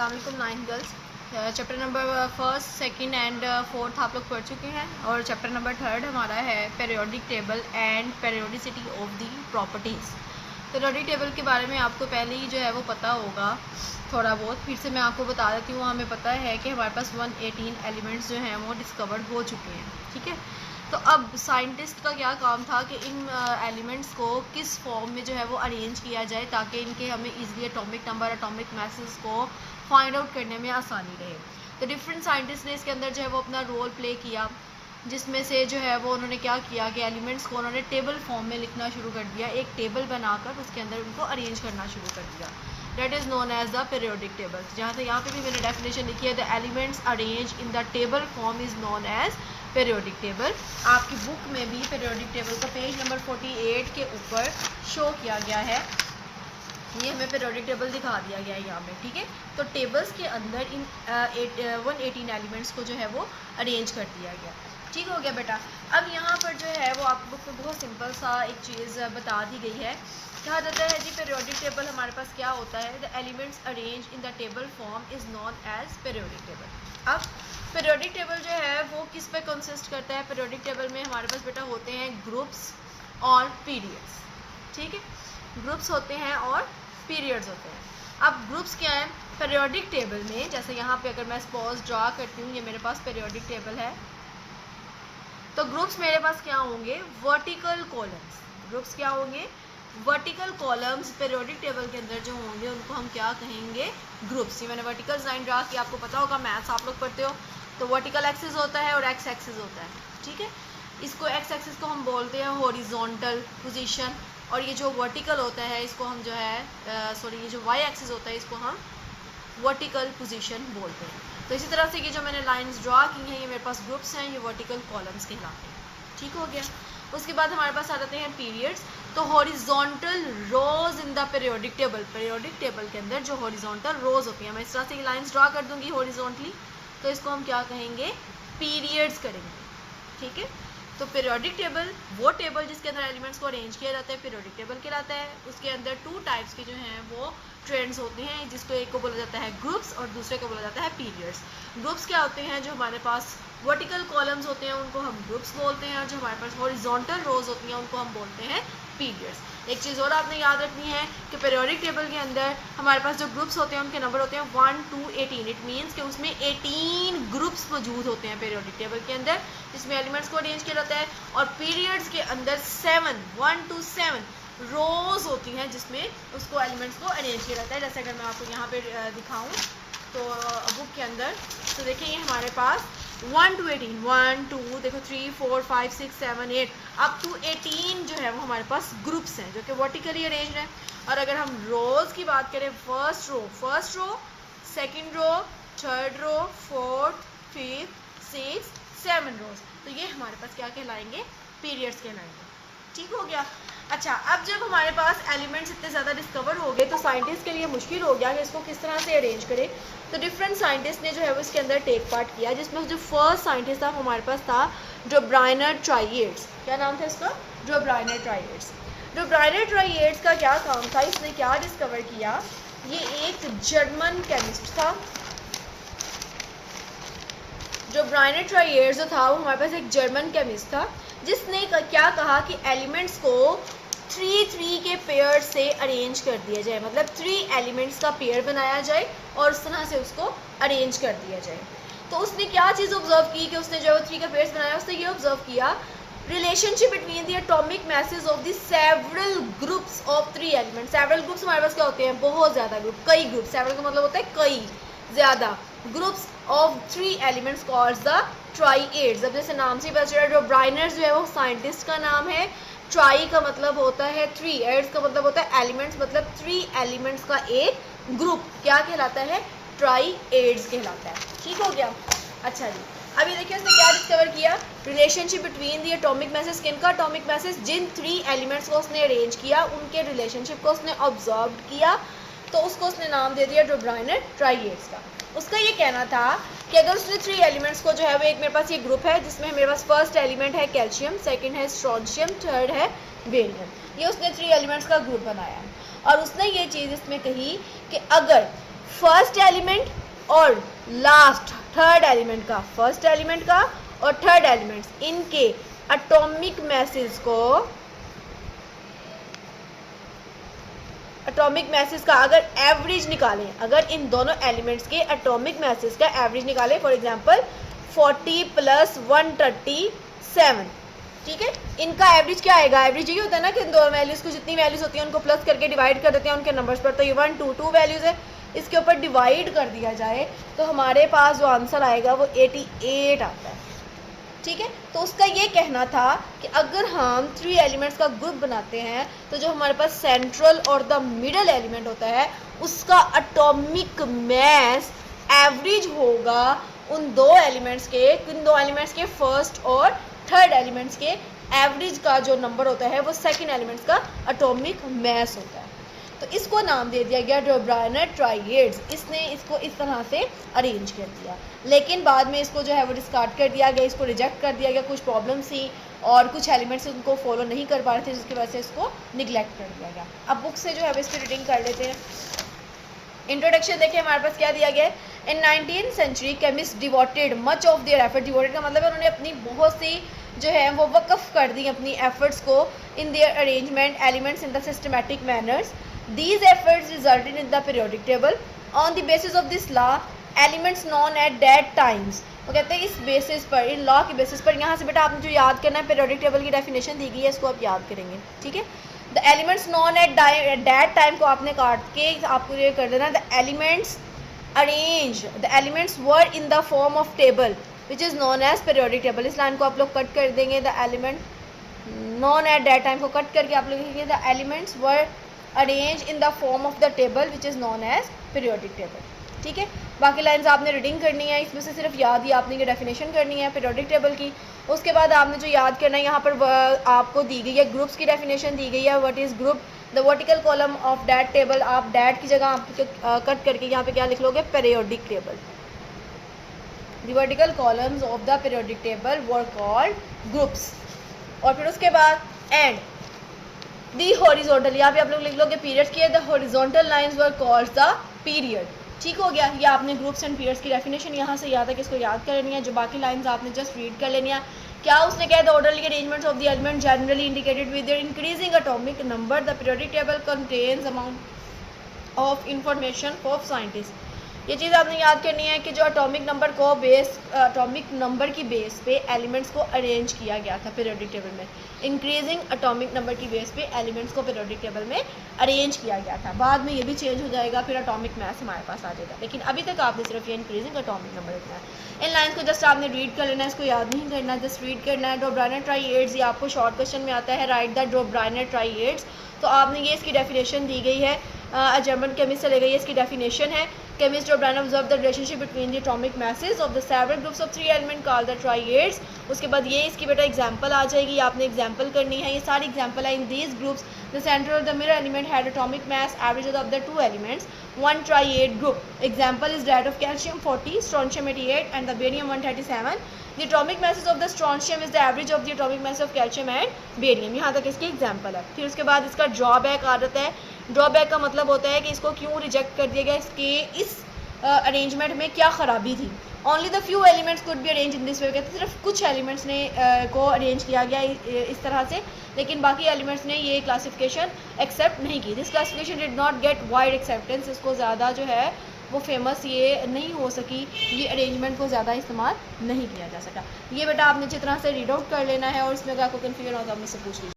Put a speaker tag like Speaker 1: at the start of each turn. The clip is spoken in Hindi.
Speaker 1: अस्सलाम वालेकुम nine girls. Chapter number first, second and fourth आप लोग पढ़ चुके हैं और चैप्टर नंबर थर्ड हमारा है periodic table and periodicity of the properties. Periodic table के बारे में आपको पहले ही जो है वो पता होगा थोड़ा बहुत, फिर से मैं आपको बता देती हूँ। हमें पता है कि हमारे पास 118 एलिमेंट्स जो हैं वो डिस्कवर्ड हो चुके हैं, ठीक है। तो अब साइंटिस्ट का क्या काम था कि इन एलिमेंट्स को किस फॉर्म में जो है वो अरेंज किया जाए ताकि इनके हमें easily atomic number, atomic message को फाइंड आउट करने में आसानी रहे। तो डिफरेंट साइंटिस्ट ने इसके अंदर जो है वो अपना रोल प्ले किया, जिसमें से जो है वो उन्होंने क्या किया कि एलिमेंट्स को उन्होंने टेबल फॉर्म में लिखना शुरू कर दिया, एक टेबल बनाकर उसके अंदर उनको अरेंज करना शुरू कर दिया। That is known as the periodic table। जहाँ से यहाँ पे भी मैंने डेफिनेशन लिखी है, the elements arranged in the table form is known as periodic table। आपकी बुक में भी periodic table को पेज नंबर 48 के ऊपर शो किया गया है। ये हमें periodic table दिखा दिया गया है यहाँ पे, ठीक है। तो टेबल्स के अंदर इन 118 एलिमेंट्स को जो है वो अरेंज कर दिया गया, ठीक हो गया बेटा। अब यहाँ पर जो है वो आपकी बुक में बहुत सिंपल सा एक चीज़ बता दी गई है। कहा जाता है जी पीरियोडिक टेबल हमारे पास क्या होता है, the elements arrange in the table form is known as periodic table. अब पीरियोडिक टेबल जो है वो किस पे कंसिस्ट करता है? पीरियोडिक टेबल में हमारे पास बेटा होते हैं ग्रुप्स और पीरियड्स, ठीक है। ग्रुप्स होते हैं और पीरियड्स होते हैं। अब ग्रुप्स क्या है पीरियोडिक टेबल में? जैसे यहाँ पे अगर मैं सपोज ड्रा करती हूँ, ये मेरे पास पीरियोडिक टेबल है, तो ग्रुप्स मेरे पास क्या होंगे? Vertical columns. ग्रुप्स क्या होंगे? वर्टिकल कॉलम्स पीरियोडिक टेबल के अंदर जो होंगे उनको हम क्या कहेंगे? ग्रुप्स। ये मैंने वर्टिकल लाइन ड्रा किया, आपको पता होगा मैथ्स आप लोग पढ़ते हो तो वर्टिकल एक्सिस होता है और एक्स एक्सिस होता है, ठीक है। इसको एक्स एक्सिस को हम बोलते हैं हॉरिजॉन्टल पोजीशन, और ये जो वर्टिकल होता है इसको हम जो है ये जो वाई एक्सिस होता है इसको हम वर्टिकल पोजीशन बोलते हैं। तो इसी तरह से ये जो मैंने लाइंस ड्रा की हैं ये मेरे पास ग्रुप्स हैं, ये वर्टिकल कॉलम्स कहलाते हैं, ठीक हो गया। उसके बाद हमारे पास आ जाते हैं पीरियड्स। तो horizontal rows in the periodic table, periodic table के अंदर जो हॉरिजॉन्टल रोज होती हैं, मैं इस तरह से लाइंस ड्रा कर दूंगी हॉरिजॉन्टली, तो इसको हम क्या कहेंगे? पीरियड्स करेंगे, ठीक है। तो पीरियोडिक टेबल वो टेबल जिसके अंदर एलिमेंट्स को अरेंज किया जाता है पीरियोडिक टेबल कहलाता है। उसके अंदर टू टाइप्स के जो हैं वो ट्रेंड्स होते हैं, जिसको एक को बोला जाता है ग्रुप्स और दूसरे को बोला जाता है पीरियड्स। ग्रुप्स क्या होते हैं? जो हमारे पास वर्टिकल कॉलम्स होते हैं उनको हम ग्रुप्स बोलते हैं, और जो हमारे पास हॉरिजॉन्टल रोज होती हैं उनको हम बोलते हैं पीरियड्स। एक चीज़ और आपने याद रखनी है कि पीरियोडिक टेबल के अंदर हमारे पास जो ग्रुप्स होते हैं उनके नंबर होते हैं 1 to 18। इट मीन्स कि उसमें 18 ग्रुप्स मौजूद होते हैं पीरियोडिक टेबल के अंदर, जिसमें एलिमेंट्स को अरेंज किया जाता है। और पीरियड्स के अंदर 1 to 7 रोज होती हैं जिसमें उसको एलिमेंट्स को अरेंज किया जाता है। जैसे अगर मैं आपको यहाँ पे दिखाऊँ तो बुक के अंदर, तो देखिए ये हमारे पास 1 to 18, 1 2 देखो 3 4 5 6 7 8 अप टू 18 जो है वो हमारे पास ग्रुप्स हैं जो कि वर्टिकली अरेंज्ड हैं। और अगर हम रोज की बात करें, first row, second row, third row, fourth, fifth, six, 7 rows, तो ये हमारे पास क्या कहलाएंगे? पीरियड्स कहलाएंगे, ठीक हो गया। अच्छा, अब जब हमारे पास एलिमेंट्स इतने ज़्यादा डिस्कवर हो गए तो साइंटिस्ट के लिए मुश्किल हो गया कि इसको किस तरह से अरेंज करें। तो डिफरेंट साइंटिस्ट ने जो है वो इसके अंदर टेक पार्ट किया, जिसमें जो फर्स्ट साइंटिस्ट था वो हमारे पास था डुब्राइनर ट्राइएट्स। क्या नाम था इसका? डुब्राइनर ट्राइएट्स। डुब्राइनर ट्राइएट्स का क्या काम था? इसने क्या डिस्कवर किया? ये एक जर्मन केमिस्ट था। डुब्राइनर ट्राइएट्स जो था वो हमारे पास एक जर्मन केमिस्ट था, जिसने क्या कहा कि एलिमेंट्स को 3 के पेयर से अरेंज कर दिया जाए, मतलब 3 एलिमेंट्स का पेयर बनाया जाए और उस तरह से उसको अरेंज कर दिया जाए। तो उसने क्या चीज़ ऑब्जर्व की कि उसने जो 3 का पेयर्स बनाया उसने ये ऑब्जर्व किया relationship between the atomic message of the several groups of 3 elements. Several groups हमारे पास क्या होते हैं? बहुत ज़्यादा ग्रुप, कई ग्रुप। सेवरल का मतलब होता है कई, ज़्यादा groups of 3 elements called the triads. अब जैसे नाम से ही पता चल रहा है डुब्राइनर जो है वो साइंटिस्ट का नाम है, ट्राई का मतलब होता है 3, एड्स का मतलब होता है एलिमेंट्स, मतलब 3 एलिमेंट्स का एक ग्रुप क्या कहलाता है? ट्राइएड्स कहलाता है, ठीक हो गया। अच्छा जी, अभी देखिए उसने क्या डिस्कवर किया? Relationship between the atomic message. किनका एटॉमिक मैसेज? जिन 3 एलिमेंट्स को उसने अरेंज किया उनके रिलेशनशिप को उसने ऑब्जर्व किया, तो उसको उसने नाम दे दिया डुब्राइनर ट्राइएड्स का। उसका ये कहना था कि अगर उसने 3 एलिमेंट्स को जो है वो, एक मेरे पास ये ग्रुप है जिसमें मेरे पास फर्स्ट एलिमेंट है कैल्शियम, सेकंड है स्ट्रोंशियम, थर्ड है बेरियम। ये उसने 3 एलिमेंट्स का ग्रुप बनाया और उसने ये चीज़ इसमें कही कि अगर फर्स्ट एलिमेंट और लास्ट थर्ड एलिमेंट का, फर्स्ट एलिमेंट का और थर्ड एलिमेंट्स इनके एटॉमिक मैसेज को, एटॉमिक मैसेज का अगर एवरेज निकालें, अगर इन दोनों एलिमेंट्स के एटॉमिक मैसेज का एवरेज निकालें, फॉर एग्जांपल 40 + 137, ठीक है, इनका एवरेज क्या आएगा? एवरेज ये होता है ना कि इन दोनों वैल्यूज़ को जितनी वैल्यूज़ होती हैं उनको प्लस करके डिवाइड कर देते हैं उनके नंबर्स पर, तो ये 1 2 2 वैल्यूज़ है, इसके ऊपर डिवाइड कर दिया जाए तो हमारे पास जो आंसर आएगा वो 88 आता है, ठीक है। तो उसका ये कहना था कि अगर हम 3 एलिमेंट्स का ग्रुप बनाते हैं तो जो हमारे पास सेंट्रल और द मिडल एलिमेंट होता है उसका एटॉमिक मास एवरेज होगा उन दो एलिमेंट्स के फर्स्ट और थर्ड एलिमेंट्स के एवरेज का जो नंबर होता है वो सेकेंड एलिमेंट्स का एटॉमिक मास होता है। तो इसको नाम दे दिया गया डे ब्रायनर ट्राइएड्स। इसने इसको इस तरह से अरेंज कर दिया, लेकिन बाद में इसको जो है वो डिस्कार्ड कर दिया गया, इसको रिजेक्ट कर दिया गया, कुछ प्रॉब्लम्स थी और कुछ एलिमेंट्स उनको फॉलो नहीं कर पा रहे थे जिसकी वजह से इसको निगलेक्ट कर दिया गया। अब बुक से जो है इसकी रीडिंग कर लेते हैं। इंट्रोडक्शन देखिए हमारे पास क्या दिया गया है। In 19th century chemist devoted much of their effort, devoted का मतलब है उन्होंने अपनी बहुत सी जो है वो वक़्फ़ कर दी अपनी एफर्ट्स को in their arrangement elements in the systematic manners. These efforts resulted in the periodic table. On the basis of this law, elements known at that times, वो कहते हैं इस बेसिस पर, इन लॉ के बेसिस पर, यहाँ से बेटा आपने जो याद करना है पीरियोडिक टेबल की डेफिनेशन दी गई है, इसको आप याद करेंगे, ठीक है। The elements known at that time को आपने काट के आपको ये कर देना, the elements arrange, the elements were in the form of table which is known as periodic table. इस लाइन को आप लोग कट कर देंगे, the element known at that time को कट करके आप लोग लिखेंगे the elements were arrange in the form of the table which is known as periodic table, ठीक है। बाकी लाइन्स आपने रीडिंग करनी है, इसमें से सिर्फ याद ही आपने ये डेफिनेशन करनी है पीरियोडिक टेबल की। उसके बाद आपने जो याद करना है, यहाँ पर आपको दी गई है ग्रुप्स की डेफिनेशन दी गई है। What is group? The vertical column of that table, आप डैट की जगह आप कट करके यहाँ पे क्या लिख लोगे? Periodic table. The vertical columns of the periodic table were called groups. और फिर उसके बाद एंड दी हॉरिजॉन्टल, यहाँ पे आप लोग लिख लोगे पीरियड्स की, the horizontal lines were called the period, ठीक हो गया। ये आपने ग्रुप्स एंड पीरियड्स की डेफिनेशन यहाँ से याद है कि इसको याद कर लेनी है। जो बाकी लाइंस आपने जस्ट रीड कर लेनी है। क्या उसने कहा? The orderly arrangements of the element generally indicated with their increasing atomic number, the periodic table contains amount of information for scientist. ये चीज़ आपने याद करनी है कि जो एटॉमिक नंबर की बेस पे एलिमेंट्स को अरेंज किया गया था पीरियोडिक टेबल में, इंक्रीजिंग एटॉमिक नंबर की बेस पे एलिमेंट्स को पीरियोडिक टेबल में अरेंज किया गया था। बाद में ये भी चेंज हो जाएगा, फिर एटॉमिक मास हमारे पास आ जाएगा, लेकिन अभी तक आपने सिर्फ ये इंक्रीजिंग एटॉमिक नंबर लिखना है। इन लाइन्स को जस्ट आपने रीड कर लेना है, इसको याद नहीं करना, जस्ट रीड करना है। डे ब्रायनर ट्राइएड्स, ये आपको शॉर्ट क्वेश्चन में आता है, राइट द डे ब्रायनर ट्राइएड्स। तो आपने ये इसकी डेफिनेशन दी गई है, जर्मन केमिस्ट से ले गई है, इसकी डेफिनेशन है chemist Dobereiner observe the relationship between the atomic masses of the several groups of 3 element called the triads. उसके बाद ये इसकी बेटा एग्जांपल आ जाएगी, आपने एग्जांपल करनी है। ये सारी एग्जांपल है in these groups the centre of the mirror element had atomic mass average of the 2 elements one triad group. Example is that of calcium 40, strontium 88 and the barium 137. The atomic masses of the strontium is the average of the atomic mass of calcium and barium. यहाँ तक इसकी एग्जाम्पल है। फिर उसके बाद इसका ड्रॉबैक आ जाता है। ड्रॉबैक का मतलब होता है कि इसको क्यों रिजेक्ट कर दिया गया, इसके इस अरेंजमेंट में क्या ख़राबी थी। Only the few elements could be arrange in this way, कहते सिर्फ कुछ एलिमेंट्स ने को अरेंज किया गया इस तरह से, लेकिन बाकी एलिमेंट्स ने ये क्लासिफिकेशन एक्सेप्ट नहीं की। This classification did not gate wide acceptance, इसको ज़्यादा जो है वो फेमस ये नहीं हो सकी, ये अरेंजमेंट को ज़्यादा इस्तेमाल नहीं किया जा सका। ये बेटा आपने अच्छी तरह से रीड आउट कर लेना है और इसमें अगर आपको कन्फ्यूजन हो तो आप मुझसे पूछ लीजिए।